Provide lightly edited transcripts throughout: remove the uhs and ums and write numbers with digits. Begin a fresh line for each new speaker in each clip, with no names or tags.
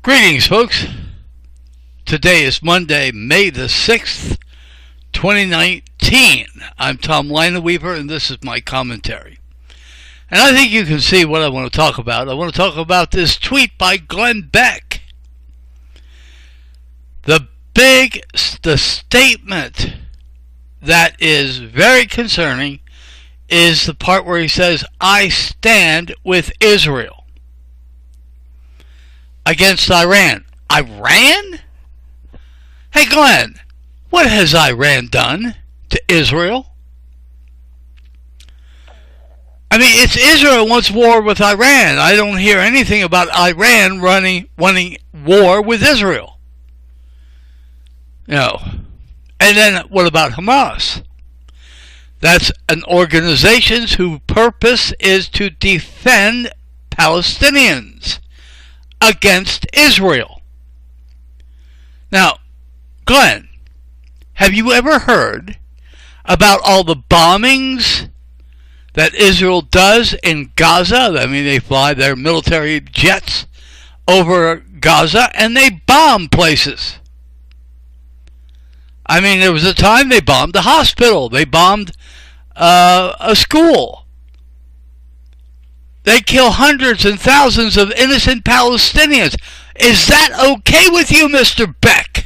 Greetings, folks. Today is Monday, May the 6th, 2019. I'm Tom Lineweaver, and this is my commentary. And I think you can see what I want to talk about. I want to talk about this tweet by Glenn Beck. The statement that is very concerning is the part where he says, I stand with Israel against Iran. Iran? Hey, Glenn, what has Iran done to Israel? I mean, it's Israel wants war with Iran. I don't hear anything about Iran wanting war with Israel. No. And then what about Hamas? That's an organization whose purpose is to defend Palestinians against Israel. Now, Glenn, have you ever heard about all the bombings that Israel does in Gaza? I mean, they fly their military jets over Gaza and they bomb places. I mean, there was a time they bombed a hospital. They bombed a school. They kill hundreds and thousands of innocent Palestinians. Is that okay with you, Mr. Beck?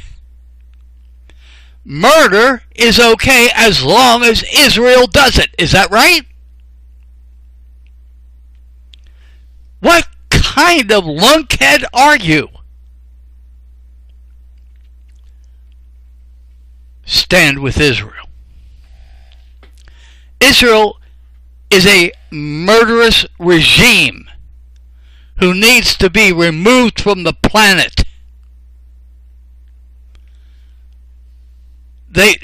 Murder is okay as long as Israel does it. Is that right? What kind of lunkhead are you? Stand with Israel. Israel is a murderous regime who needs to be removed from the planet. They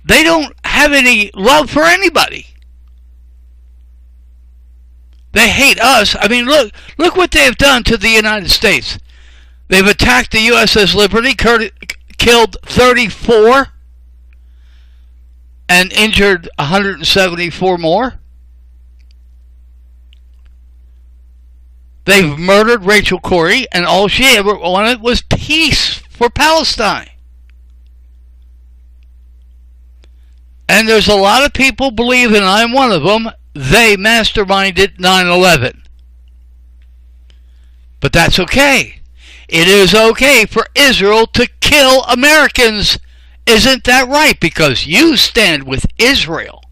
don't have any love for anybody. They hate us. I mean, look what they've done to the United States. They've attacked the USS Liberty, killed 34 and injured 174 more. They've murdered Rachel Corrie, and all she ever wanted was peace for Palestine. And there's a lot of people believe, and I'm one of them, they masterminded 9/11. But that's okay. It is okay for Israel to kill Americans. Isn't that right? Because you stand with Israel.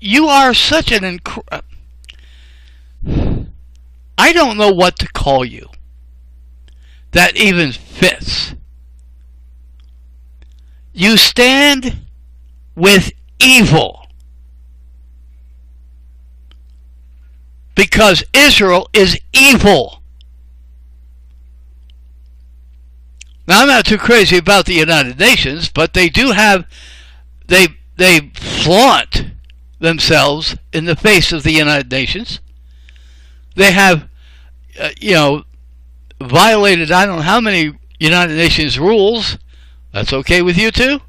You are such an I don't know what to call you that even fits. You stand with evil. Because Israel is evil. Now, I'm not too crazy about the United Nations, but they do have, they flaunt themselves in the face of the United Nations. They have, violated I don't know how many United Nations rules. That's okay with you too?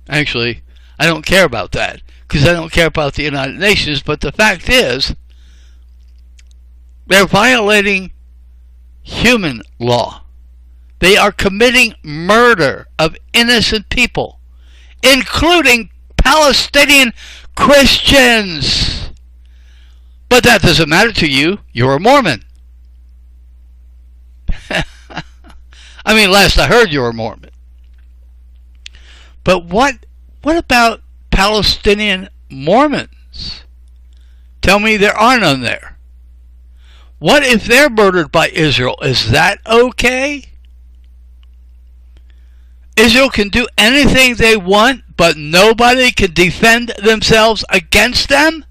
Actually, I don't care about that because I don't care about the United Nations, but the fact is, they're violating human law. They are committing murder of innocent people, including Palestinian Christians. But that doesn't matter to you. You're a Mormon. I mean, last I heard you were a Mormon. But what about Palestinian Mormons? Tell me there are none there. What if they're murdered by Israel? Is that okay? Israel can do anything they want, but nobody can defend themselves against them?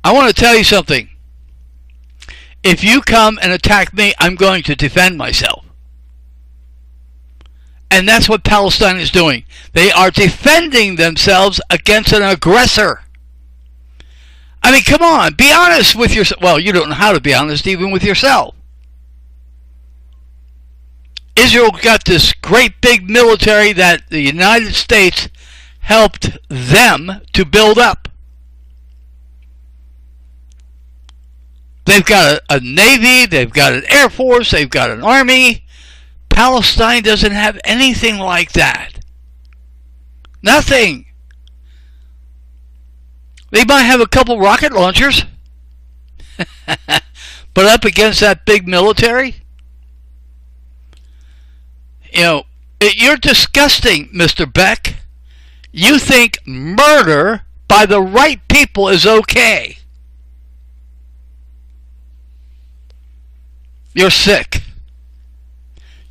I want to tell you something. If you come and attack me, I'm going to defend myself. And that's what Palestine is doing. They are defending themselves against an aggressor. I mean, come on, be honest with yourself. Well, you don't know how to be honest even with yourself. Israel got this great big military that the United States helped them to build up. They've got a navy, they've got an air force, they've got an army. Palestine doesn't have anything like that. Nothing. They might have a couple rocket launchers. But up against that big military? You know, you're disgusting, Mr. Beck. You think murder by the right people is okay. You're sick.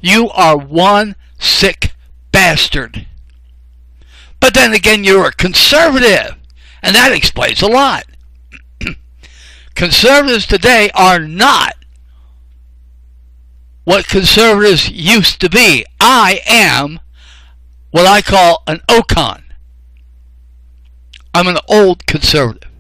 You are one sick bastard. But then again, you're a conservative, and that explains a lot. Conservatives today are not what conservatives used to be. I am what I call an Ocon. I'm an old conservative.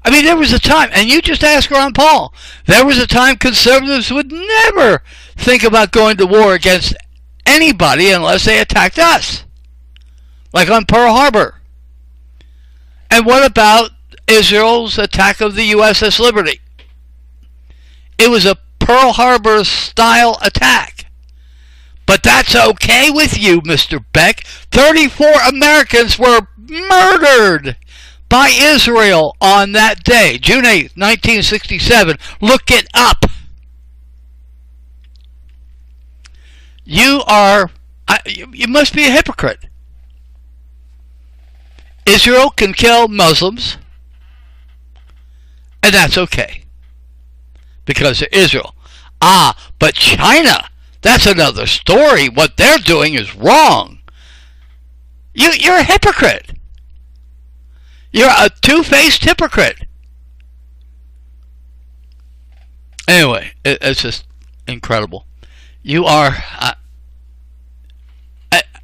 I mean, there was a time, and you just ask Ron Paul, there was a time conservatives would never think about going to war against anybody unless they attacked us. Like on Pearl Harbor. And what about Israel's attack of the USS Liberty? It was a Pearl Harbor style attack. But that's okay with you, Mr. Beck. 34 Americans were murdered by Israel on that day, June 8th, 1967. Look it up. You must be a hypocrite. Israel can kill Muslims, and that's okay, because they're Israel. But China, that's another story. What they're doing is wrong. You're a hypocrite. You're a two-faced hypocrite. Anyway, it's just incredible. You are...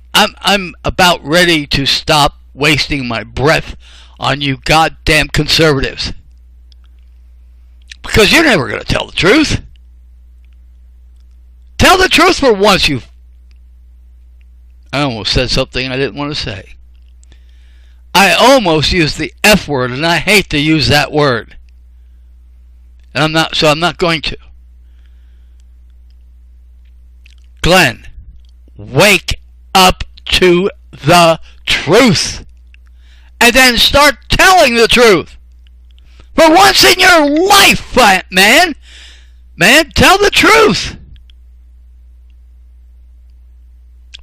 I'm about ready to stop wasting my breath on you goddamn conservatives. Because you're never going to tell the truth. Tell the truth for once. I almost said something I didn't want to say. I almost used the F word, and I hate to use that word. And I'm not going to. Glenn, wake up to the truth. And then start telling the truth. For once in your life, man. Man, tell the truth.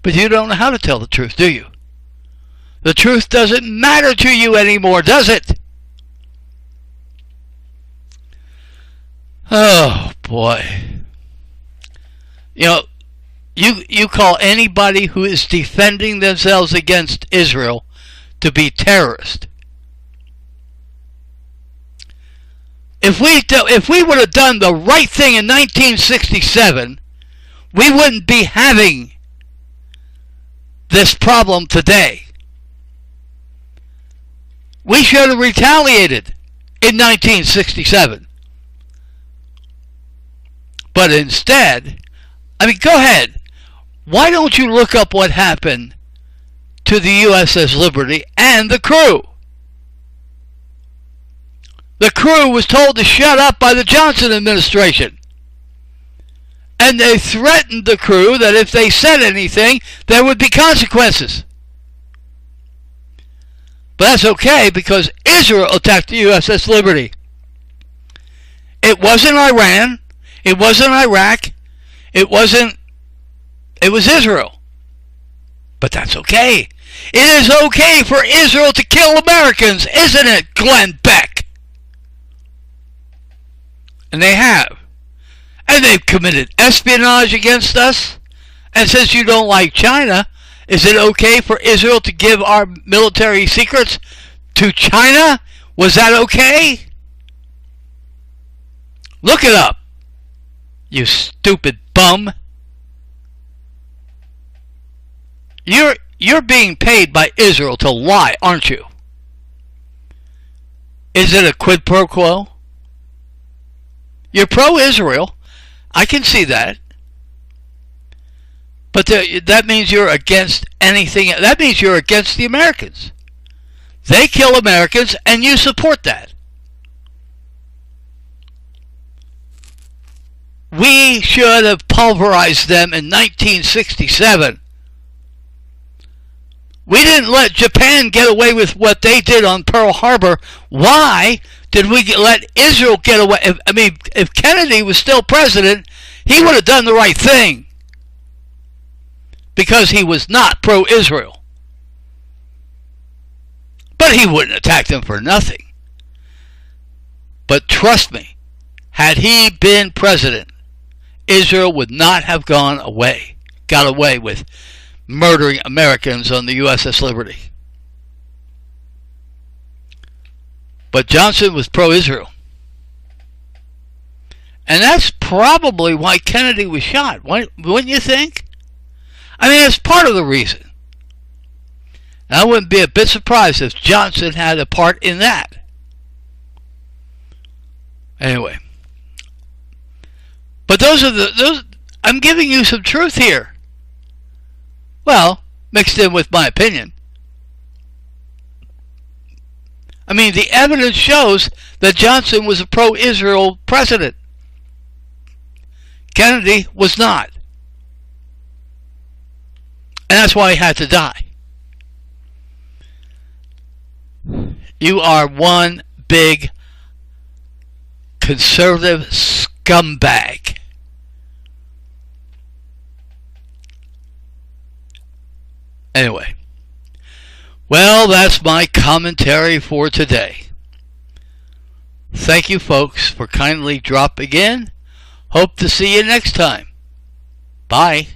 But you don't know how to tell the truth, do you? The truth doesn't matter to you anymore, does it? Oh, boy. You know, you call anybody who is defending themselves against Israel to be terrorist. If we would have done the right thing in 1967, we wouldn't be having this problem today. We should have retaliated in 1967. But instead, I mean, go ahead. Why don't you look up what happened to the USS Liberty and the crew? The crew was told to shut up by the Johnson administration. And they threatened the crew that if they said anything, there would be consequences. But that's okay, because Israel attacked the USS Liberty. It wasn't Iran. It wasn't Iraq. It was Israel. But that's okay. It is okay for Israel to kill Americans, isn't it, Glenn Beck? And they have. And they've committed espionage against us. And since you don't like China, is it okay for Israel to give our military secrets to China? Was that okay? Look it up, you stupid bum. You're being paid by Israel to lie, aren't you? Is it a quid pro quo? You're pro-Israel. I can see that. But that means you're against anything. That means you're against the Americans. They kill Americans, and you support that. We should have pulverized them in 1967. We didn't let Japan get away with what they did on Pearl Harbor. Why did we let Israel get away? If Kennedy was still president, he would have done the right thing. Because he was not pro-Israel. But he wouldn't attack them for nothing. But trust me, had he been president, Israel would not have got away with murdering Americans on the USS Liberty. But Johnson was pro-Israel. And that's probably why Kennedy was shot, wouldn't you think? It's part of the reason. And I wouldn't be a bit surprised if Johnson had a part in that. Anyway. But I'm giving you some truth here. Well, mixed in with my opinion. The evidence shows that Johnson was a pro-Israel president. Kennedy was not. And that's why he had to die. You are one big conservative scumbag. Anyway. Well, that's my commentary for today. Thank you, folks, for kindly dropping in. Hope to see you next time. Bye.